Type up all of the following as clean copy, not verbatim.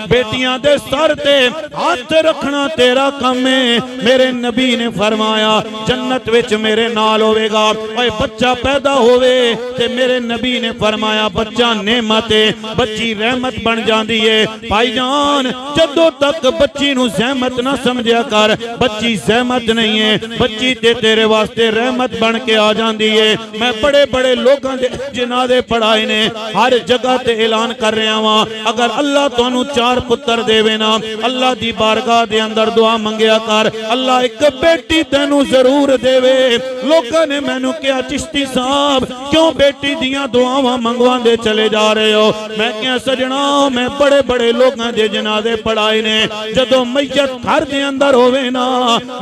बेटियां दे सर ते हाथ रखना तेरा काम है। मेरे नबी ने फरमाया जन्नत विच मेरे नाल होवेगा। ओए बच्चा पैदा होवे ते मेरे नबी ने फरमाया बच्चा नेमत है, बच्ची रहमत बन जाती है। भाईजान जदों तक बच्ची नूं सहमत ना समझिया कर, बच्ची सहमत नहीं है, बच्ची ते तेरे वास्ते रहमत बन के आ जाती है। मैं बड़े बड़े लोगों के जनाजे पढ़ाए ने, हर जगह ते ऐलान कर रहा वां, अगर अल्लाह तुहानू 4 पुत्र देवे ना, अल्लाह दी बारगाह दे अंदर दुआ मंगिया कर, अल्लाह एक बेटी तेनू जरूर देवे। लोगों ने मैनू कहा चिश्ती साहब क्यों बेटी दियां दुआवां मंगवांदे चले जा रहे हो? मैं क्या सजना मैं बड़े बड़े लोगों के जनाजे पढ़ाए ने, जदों मैयत घर दे अंदर होवे ना,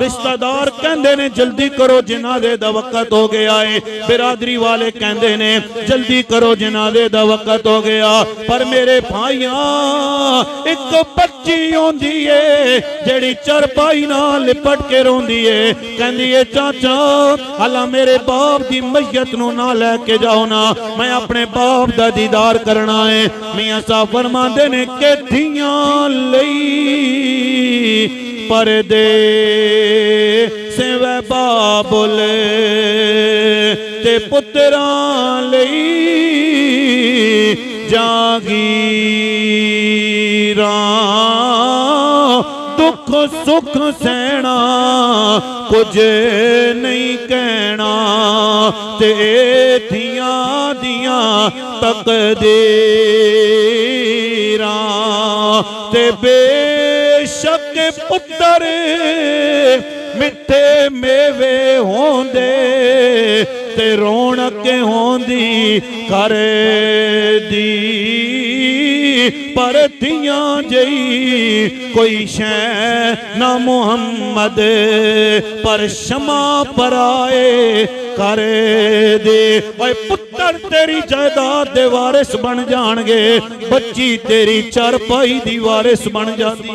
रिश्तेदार कहंदे ने जल्दी करो जनाजे दा वक्त हो गया है, बिरादरी वाले कहंदे ने जल्दी करो जनाजे दा वक्त हो गया। पर मेरे भाइयां एक बच्ची होंदी है जेड़ी चरपाई नाल लिपट के रोंदी है, कहंदी है चाचा हला मेरे बाप दी मैयत नूं ना लेके जाओ ना, मैं अपने बाप दा दीदार करना है। मियां साहब फरमांदे ने कि धियां लई परदे से वह बाबुल ते पुत्रां लई जागीरा, दुख सुख सहना कुछ नहीं कहना, ते थियां दियां तकदीरां, ते बेशक पुत्र मिठे मेवे होंदे, ते रौनक होंदी घर दी, पर थियां जई कोई शै ना मुहम्मद, पर शमा पराए कर दे। ओए पुत्र तेरी जायदाद दे वारिस बन जाणगे, बच्ची तेरी चारपाई दी वारिस बन जाती।